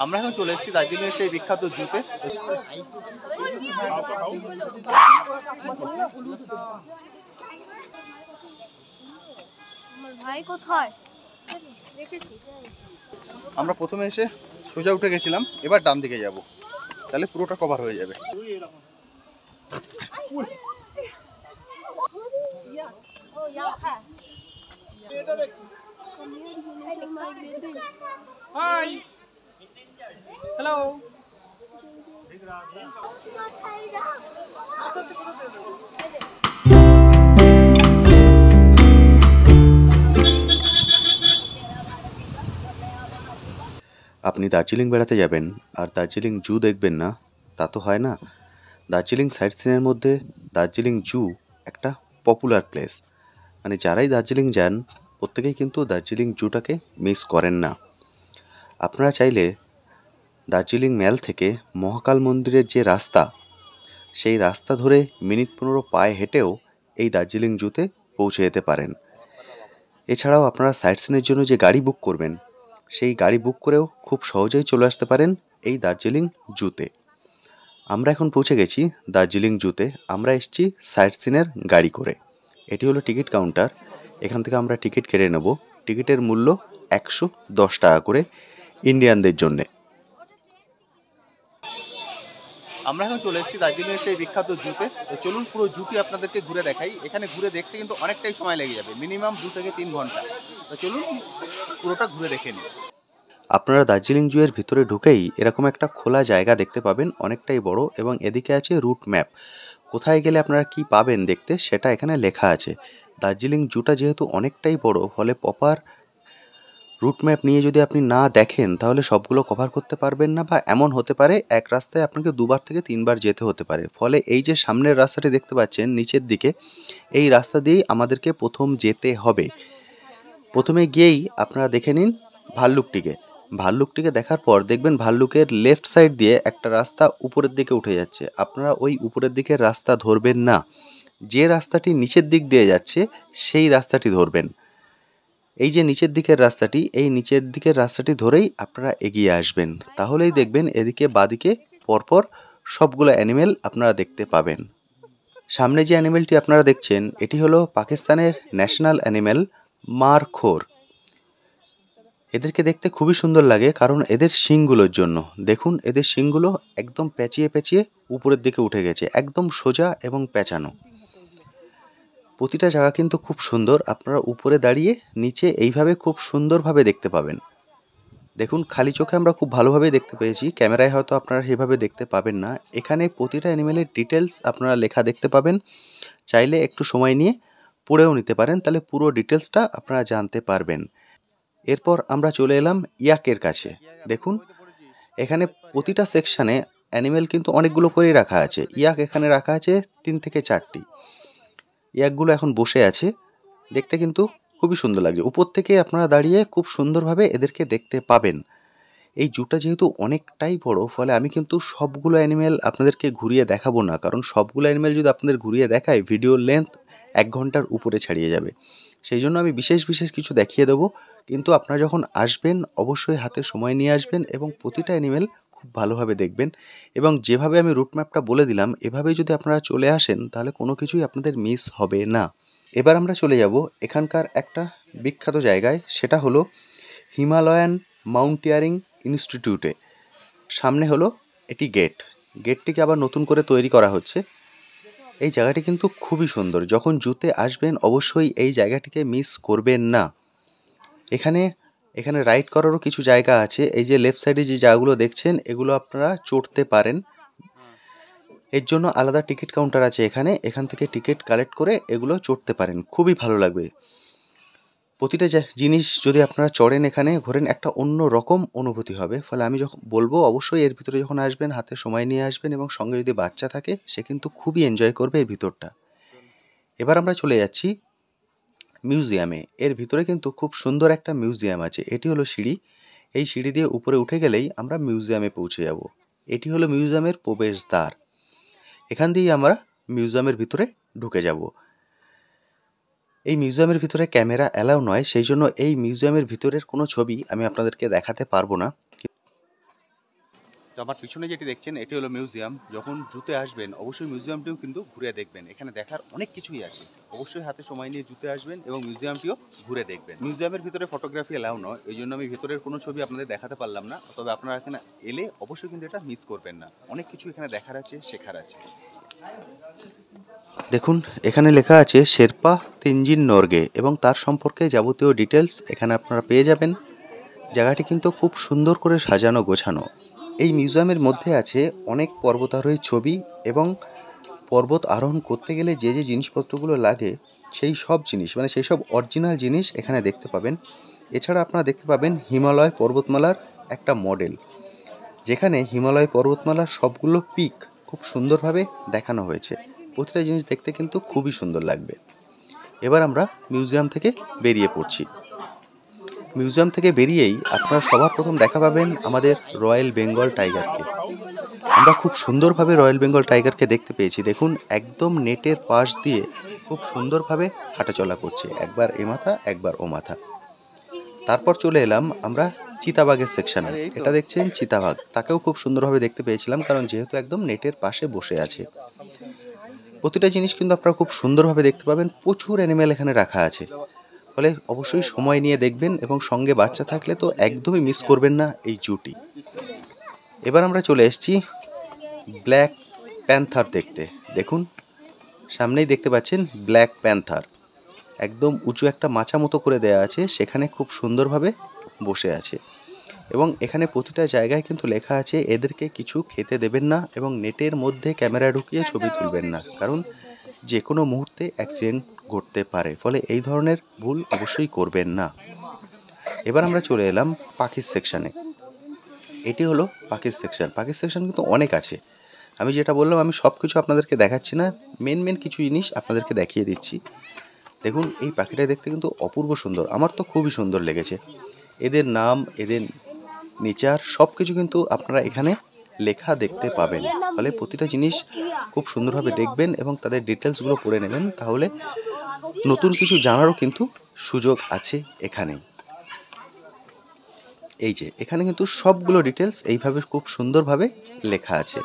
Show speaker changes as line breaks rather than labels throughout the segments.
আমরা এখন চলে এসেছি দার্জিলিং এর সেই বিখ্যাত জুতে। আমরা প্রথমে এসে সোজা উঠে গেছিলাম, এবার ডান দিকে যাব, তাহলে পুরোটা কভার হয়ে যাবে।
Hi, hello.
আপনি দার্জিলিং বেড়াতে যাবেন আর দার্জিলিং জু দেখবেন না, তা তো হয় না। দার্জিলিং সাইট সিনের মধ্যে দার্জিলিং জু একটা পপুলার প্লেস, মানে যারাই দার্জিলিং যান প্রত্যেকেই কিন্তু দার্জিলিং জুটাকে মিস করেন না। আপনারা চাইলে দার্জিলিং ম্যাল থেকে মহাকাল মন্দিরের যে রাস্তা, সেই রাস্তা ধরে মিনিট 15 পায়ে হেঁটেও এই দার্জিলিং জুতে পৌঁছে যেতে পারেন। এছাড়াও আপনারা সাইট সিনের জন্য যে গাড়ি বুক করবেন, সেই গাড়ি বুক করেও খুব সহজেই চলে আসতে পারেন এই দার্জিলিং জুতে। আমরা এখন পৌঁছে গেছি দার্জিলিং জুতে। আমরা এসেছি সাইট সিনের গাড়ি করে। এটি হলো টিকিট কাউন্টার, এখান থেকে আমরা টিকিট কেটে নেব। টিকিটের মূল্য 110 টাকা করে ইন্ডিয়ানদের জন্যে। আমরা এখন চলে এসেছি দার্জিলিংয়ের সেই বিখ্যাত জুতে। তো চলুন পুরো জুটি আপনাদেরকে ঘুরে দেখাই। এখানে ঘুরে দেখতে কিন্তু অনেকটাই সময় লেগে যাবে, মিনিমাম 2 থেকে 3 ঘন্টা। তো চলুন পুরোটা ঘুরে দেখে নিই। আপনারা দার্জিলিং জুয়ের ভিতরে ঢুকেই এরকম একটা খোলা জায়গা দেখতে পাবেন, অনেকটাই বড়, এবং এদিকে আছে রুট ম্যাপ। কোথায় গেলে আপনারা কি পাবেন দেখতে সেটা এখানে লেখা আছে। দার্জিলিং জুটা যেহেতু অনেকটাই বড়, ফলে প্রপার রুট ম্যাপ নিয়ে যদি আপনি না দেখেন তাহলে সবগুলো কভার করতে পারবেন না, বা এমন হতে পারে এক রাস্তায় আপনাকে 2বার থেকে 3বার যেতে হতে পারে। ফলে এই যে সামনের রাস্তাটি দেখতে পাচ্ছেন নিচের দিকে, এই রাস্তা দিয়েই আমাদেরকে প্রথম যেতে হবে। প্রথমে গিয়েই আপনারা দেখে নিন ভাল্লুকটিকে। ভাল্লুকটিকে দেখার পর দেখবেন ভাল্লুকের লেফট সাইড দিয়ে একটা রাস্তা উপরের দিকে উঠে যাচ্ছে। আপনারা ওই উপরের দিকের রাস্তা ধরবেন না, যে রাস্তাটি নিচের দিক দিয়ে যাচ্ছে সেই রাস্তাটি ধরবেন। এই যে নিচের দিকের রাস্তাটি, এই নিচের দিকের রাস্তাটি ধরেই আপনারা এগিয়ে আসবেন। তাহলেই দেখবেন এদিকে বাদিকে পরপর সবগুলো অ্যানিমেল আপনারা দেখতে পাবেন। সামনে যে অ্যানিমেলটি আপনারা দেখছেন এটি হলো পাকিস্তানের ন্যাশনাল অ্যানিমেল মারখোর। এদেরকে দেখতে খুবই সুন্দর লাগে কারণ এদের শিংগুলোর জন্য। দেখুন এদের শিংগুলো একদম পেঁচিয়ে পেঁচিয়ে উপরের দিকে উঠে গেছে, একদম সোজা এবং পেঁচানো। প্রতিটা জায়গা কিন্তু খুব সুন্দর, আপনারা উপরে দাঁড়িয়ে নিচে এইভাবে খুব সুন্দরভাবে দেখতে পাবেন। দেখুন খালি চোখে আমরা খুব ভালোভাবে দেখতে পেয়েছি, ক্যামেরায় হয়তো আপনারা সেভাবে দেখতে পাবেন না। এখানে প্রতিটা অ্যানিমেলের ডিটেলস আপনারা লেখা দেখতে পাবেন, চাইলে একটু সময় নিয়ে পড়েও নিতে পারেন, তাহলে পুরো ডিটেলসটা আপনারা জানতে পারবেন। এরপর আমরা চলে এলাম ইয়াকের কাছে। দেখুন এখানে প্রতিটা সেকশানে অ্যানিমেল কিন্তু অনেকগুলো করেই রাখা আছে। ইয়াক এখানে রাখা আছে 3 থেকে 4টি। ইয়াকগুলো এখন বসে আছে, দেখতে কিন্তু খুবই সুন্দর লাগছে। উপর থেকে আপনারা দাঁড়িয়ে খুব সুন্দরভাবে এদেরকে দেখতে পাবেন। এই জুটা যেহেতু অনেকটাই বড়, ফলে আমি কিন্তু সবগুলো অ্যানিমেল আপনাদেরকে ঘুরিয়ে দেখাবো না, কারণ সবগুলো অ্যানিমেল যদি আপনাদের ঘুরিয়ে দেখায় ভিডিওর লেন্থ 1 ঘন্টার উপরে ছাড়িয়ে যাবে। সেই জন্য আমি বিশেষ বিশেষ কিছু দেখিয়ে দেবো, কিন্তু আপনারা যখন আসবেন অবশ্যই হাতে সময় নিয়ে আসবেন এবং প্রতিটা অ্যানিমেল খুব ভালোভাবে দেখবেন। এবং যেভাবে আমি রুট ম্যাপটা বলে দিলাম এভাবেই যদি আপনারা চলে আসেন তাহলে কোনো কিছুই আপনাদের মিস হবে না। এবার আমরা চলে যাব এখানকার একটা বিখ্যাত জায়গায়, সেটা হলো হিমালয়ান মাউন্টেনিয়ারিং ইনস্টিটিউটে। সামনে হলো এটি গেটটিকে আবার নতুন করে তৈরি করা হচ্ছে। এই জায়গাটি কিন্তু খুবই সুন্দর, যখন জুতে আসবেন অবশ্যই এই জায়গাটিকে মিস করবেন না। এখানে রাইড করারও কিছু জায়গা আছে। এই যে লেফট সাইডে যে জায়গাগুলো দেখছেন এগুলো আপনারা চড়তে পারেন, এর জন্য আলাদা টিকিট কাউন্টার আছে এখান থেকে টিকিট কালেক্ট করে এগুলো চড়তে পারেন, খুবই ভালো লাগবে। প্রতিটা জিনিস যদি আপনারা চড়েন এখানে ঘোরেন একটা অন্য রকম অনুভূতি হবে। ফলে আমি যখন বলবো অবশ্যই এর ভিতরে যখন আসবেন হাতে সময় নিয়ে আসবেন, এবং সঙ্গে যদি বাচ্চা থাকে সে কিন্তু খুবই এনজয় করবে এর ভিতরটা। এবার আমরা চলে যাচ্ছি মিউজিয়ামে। এর ভিতরে কিন্তু খুব সুন্দর একটা মিউজিয়াম আছে। এটি হলো সিঁড়ি, এই সিঁড়ি দিয়ে উপরে উঠে গেলেই আমরা মিউজিয়ামে পৌঁছে যাব। এটি হলো মিউজিয়ামের প্রবেশদ্বার, এখান দিয়েই আমরা মিউজিয়ামের ভিতরে ঢুকে যাব। এই মিউজিয়ামের ভিতরে ক্যামেরা অ্যালাউ নয়, সেই জন্য এই মিউজিয়ামের ভিতরের কোনো ছবি আমি আপনাদেরকে দেখাতে পারবো না। তো আমার পিছনে যেটি দেখছেন এটি হলো মিউজিয়াম। যখন জুতে আসবেন অবশ্যই মিউজিয়ামটিও কিন্তু ঘুরে দেখবেন, এখানে দেখার অনেক কিছুই আছে। অবশ্যই হাতে সময় নিয়ে জুতে আসবেন এবং মিউজিয়ামটিও ঘুরে দেখবেন। মিউজিয়ামের ভিতরে ফটোগ্রাফি অ্যালাউ নয়, এই জন্য আমি ভিতরের কোনো ছবি আপনাদের দেখাতে পারলাম না। তবে আপনারা এখানে এলে অবশ্যই কিন্তু এটা মিস করবেন না, অনেক কিছু এখানে দেখার আছে, শেখার আছে। দেখুন এখানে লেখা আছে শেরপা তেনজিন নরগে এবং তার সম্পর্কে যাবতীয় ডিটেলস এখানে আপনারা পেয়ে যাবেন। জায়গাটি কিন্তু খুব সুন্দর করে সাজানো গোছানো। এই মিউজিয়ামের মধ্যে আছে অনেক পর্বতারোহীর ছবি এবং পর্বত আরোহণ করতে গেলে যে যে জিনিসপত্রগুলো লাগে সেই সব জিনিস, মানে সেই সব অরিজিনাল জিনিস এখানে দেখতে পাবেন। এছাড়া আপনারা দেখতে পাবেন হিমালয় পর্বতমালার একটা মডেল, যেখানে হিমালয় পর্বতমালার সবগুলো পিক খুব সুন্দরভাবে দেখানো হয়েছে। প্রতিটা জিনিস দেখতে কিন্তু খুবই সুন্দর লাগবে। এবার আমরা মিউজিয়াম থেকে বেরিয়ে পড়ছি। মিউজিয়াম থেকে বেরিয়েই আপনারা সবার প্রথম দেখা পাবেন আমাদের রয়্যাল বেঙ্গল টাইগারকে। আমরা খুব সুন্দরভাবে রয়্যাল বেঙ্গল টাইগারকে দেখতে পেয়েছি। দেখুন একদম নেটের পাশ দিয়ে খুব সুন্দরভাবে হাঁটাচলা করছে, একবার এ মাথা একবার ও মাথা। তারপর চলে এলাম আমরা চিতাবাঘের সেকশনে। এটা দেখছেন চিতাবাঘ, তাকেও খুব সুন্দরভাবে দেখতে পেয়েছিলাম, কারণ যেহেতু একদম নেটের পাশে বসে আছে। প্রতিটা জিনিস কিন্তু আপনারা খুব সুন্দরভাবে দেখতে পাবেন, প্রচুর অ্যানিমেল এখানে রাখা আছে। ফলে অবশ্যই সময় নিয়ে দেখবেন এবং সঙ্গে বাচ্চা থাকলে তো একদমই মিস করবেন না এই জুটি। এবার আমরা চলে এসেছি ব্ল্যাক প্যান্থার দেখতে। দেখুন সামনেই দেখতে পাচ্ছেন ব্ল্যাক প্যান্থার, একদম উঁচু একটা মাচা মতো করে দেয়া আছে, সেখানে খুব সুন্দরভাবে বসে আছে। এবং এখানে প্রতিটা জায়গায় কিন্তু লেখা আছে এদেরকে কিছু খেতে দেবেন না এবং নেটের মধ্যে ক্যামেরা ঢুকিয়ে ছবি তুলবেন না, কারণ যে কোনো মুহূর্তে অ্যাক্সিডেন্ট ঘটতে পারে। ফলে এই ধরনের ভুল অবশ্যই করবেন না। এবার আমরা চলে এলাম পাখির সেকশানে। এটি হলো পাখির সেকশন। পাখির সেকশন কিন্তু অনেক আছে, আমি যেটা বললাম আমি সব কিছু আপনাদেরকে দেখাচ্ছি না, মেন কিছু জিনিস আপনাদেরকে দেখিয়ে দিচ্ছি। দেখুন এই পাখিটা দেখতে কিন্তু অপূর্ব সুন্দর, আমার তো খুবই সুন্দর লেগেছে। এদের নাম, এদের নেচার সব কিছু কিন্তু আপনারা এখানে লেখা দেখতে পাবেন। ফলে প্রতিটা জিনিস খুব সুন্দরভাবে দেখবেন এবং তাদের ডিটেলসগুলো পড়ে নেবেন, তাহলে নতুন কিছু জানারও কিন্তু সুযোগ আছে এখানে। এই যে এখানে কিন্তু সবগুলো ডিটেলস এইভাবে খুব সুন্দরভাবে লেখা আছে।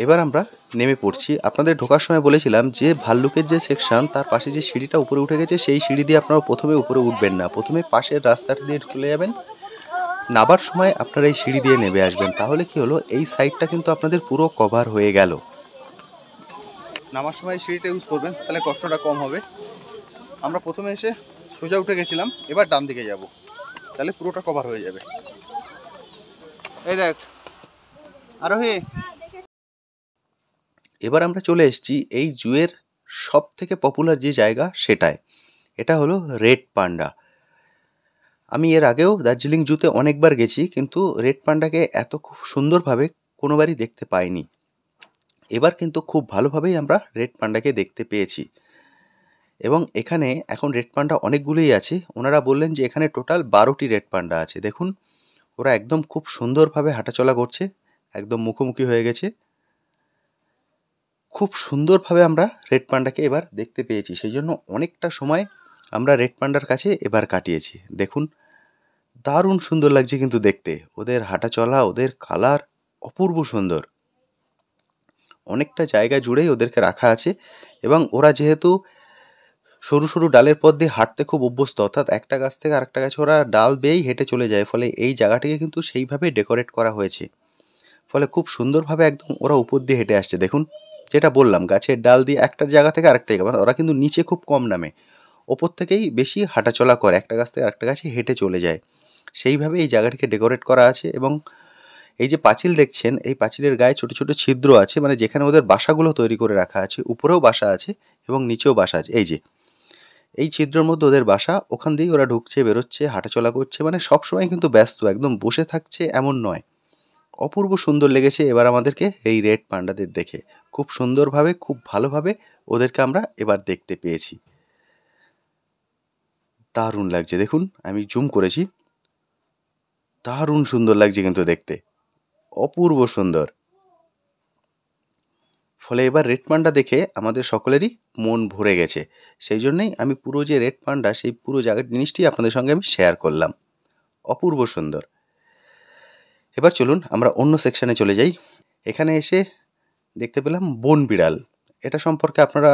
এবার আমরা নেমে পড়ছি। আপনাদের ঢোকার সময় বলেছিলাম যে ভাল্লুকের যে সেকশন তার পাশে যে সিঁড়িটা উপরে উঠে গেছে সেই সিঁড়ি দিয়ে আপনারা প্রথমে উপরে উঠবেন না, প্রথমে পাশের রাস্তাটা দিয়ে ঢুকে যাবেন। নাবার সময় আপনারা এই সিঁড়ি দিয়ে নেমে আসবেন, তাহলে কি হলো এই সাইডটা কিন্তু আপনাদের পুরো কভার হয়ে গেল। নামার সময় সিঁড়িটা ইউজ করবেন, তাহলে কষ্টটা কম হবে। আমরা প্রথমে এসে সোজা উঠে গেছিলাম, এবার ডান দিকে যাব, তাহলে পুরোটা কভার হয়ে যাবে। এই দেখ আরোহী। এবার আমরা চলে এসেছি এই জুয়ের সব থেকে পপুলার যে জায়গা সেটায়, এটা হলো রেড পান্ডা। আমি এর আগেও দার্জিলিং জুতে অনেকবার গেছি, কিন্তু রেড পান্ডাকে এত খুব সুন্দরভাবে কোনোবারই দেখতে পাইনি। এবার কিন্তু খুব ভালোভাবেই আমরা রেড পান্ডাকে দেখতে পেয়েছি এবং এখানে এখন রেড পান্ডা অনেকগুলোই আছে। ওনারা বললেন যে এখানে টোটাল 12টি রেড পান্ডা আছে। দেখুন ওরা একদম খুব সুন্দরভাবে হাঁটাচলা করছে, একদম মুখোমুখি হয়ে গেছে। খুব সুন্দরভাবে আমরা রেড পান্ডাকে এবার দেখতে পেয়েছি, সেই জন্য অনেকটা সময় আমরা রেড পান্ডার কাছে এবার কাটিয়েছি। দেখুন দারুণ সুন্দর লাগছে কিন্তু দেখতে, ওদের হাঁটাচলা, ওদের কালার অপূর্ব সুন্দর। অনেকটা জায়গা জুড়েই ওদেরকে রাখা আছে এবং ওরা যেহেতু সরু সরু ডালের পথ দিয়ে হাঁটতে খুব অভ্যস্ত, অর্থাৎ একটা গাছ থেকে আরেকটা গাছে ওরা ডাল বেয়েই হেঁটে চলে যায়, ফলে এই জায়গাটিকে কিন্তু সেইভাবে ডেকোরেট করা হয়েছে। ফলে খুব সুন্দরভাবে একদম ওরা উপর দিয়ে হেঁটে আসছে। দেখুন যেটা বললাম গাছের ডাল দিয়ে একটা জায়গা থেকে আরেকটা জায়গা, মানে ওরা কিন্তু নিচে খুব কম নামে, ওপর থেকেই বেশি হাঁটাচলা করে, একটা গাছ থেকে আরেকটা গাছে হেঁটে চলে যায়। সেইভাবে এই জায়গাটিকে ডেকোরেট করা আছে এবং এই যে পাঁচিল দেখছেন এই পাঁচিলের গায়ে ছোট ছোট ছিদ্র আছে, মানে যেখানে ওদের বাসাগুলো তৈরি করে রাখা আছে, উপরেও বাসা আছে এবং নিচেও বাসা আছে। এই যে এই ছিদ্রের মধ্যে ওদের বাসা, ওখান দিয়েই ওরা ঢুকছে বেরোচ্ছে হাঁটাচলা করছে, মানে সবসময় কিন্তু ব্যস্ত, একদম বসে থাকছে এমন নয়। অপূর্ব সুন্দর লেগেছে এবার আমাদেরকে এই রেড পান্ডাদের দেখে, খুব সুন্দরভাবে খুব ভালোভাবে ওদেরকে আমরা এবার দেখতে পেয়েছি। দারুণ লাগছে, দেখুন আমি জুম করেছি, দারুণ সুন্দর লাগছে কিন্তু দেখতে, অপূর্ব সুন্দর। ফলে এবার রেড পান্ডা দেখে আমাদের সকলেরই মন ভরে গেছে। সেই জন্যই আমি পুরো যে রেড পান্ডা সেই পুরো জায়গার জিনিসটি আপনাদের সঙ্গে আমি শেয়ার করলাম। অপূর্ব সুন্দর। এবার চলুন আমরা অন্য সেকশানে চলে যাই। এখানে এসে দেখতে পেলাম বন বিড়াল। এটা সম্পর্কে আপনারা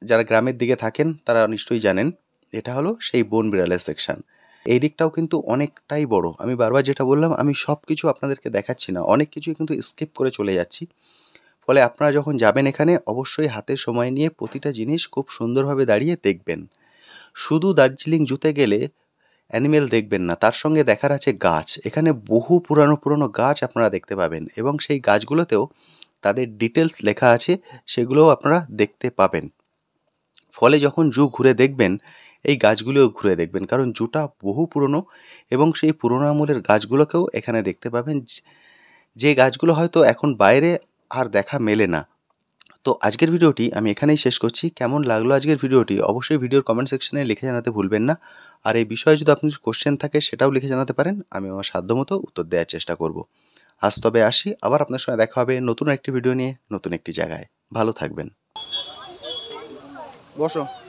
যারা গ্রামের দিকে থাকেন তারা নিশ্চয়ই জানেন। এটা হলো সেই বন বিড়ালের সেকশান। এই দিকটাও কিন্তু অনেকটাই বড়। আমি বারবার যেটা বললাম, আমি সব কিছু আপনাদেরকে দেখাচ্ছি না, অনেক কিছুই কিন্তু স্কিপ করে চলে যাচ্ছি। ফলে আপনারা যখন যাবেন এখানে অবশ্যই হাতে সময় নিয়ে প্রতিটা জিনিস খুব সুন্দরভাবে দাঁড়িয়ে দেখবেন। শুধু দার্জিলিং জুতে গেলে অ্যানিমেল দেখবেন না, তার সঙ্গে দেখার আছে গাছ। এখানে বহু পুরানো পুরানো গাছ আপনারা দেখতে পাবেন এবং সেই গাছগুলোতেও তাদের ডিটেলস লেখা আছে, সেগুলোও আপনারা দেখতে পাবেন। ফলে যখন জু ঘুরে দেখবেন এই গাছগুলোও ঘুরে দেখবেন, কারণ জুটা বহু পুরনো এবং সেই পুরনো আমলের গাছগুলোকেও এখানে দেখতে পাবেন, যে গাছগুলো হয়তো এখন বাইরে আর দেখা মেলে না। তো আজকের ভিডিওটি আমি এখানেই শেষ করছি। কেমন লাগলো আজকের ভিডিওটি অবশ্যই ভিডিওর কমেন্ট সেকশনে লিখে জানাতে ভুলবেন না। আর এই বিষয়ে যদি আপনার কোশ্চেন থাকে সেটাও লিখে জানাতে পারেন, আমি আমার সাধ্যমতো উত্তর দেওয়ার চেষ্টা করব। আজ তবে আসি, আবার আপনার সঙ্গে দেখা হবে নতুন একটি ভিডিও নিয়ে, নতুন একটি জায়গায়। ভালো থাকবেন। বসো।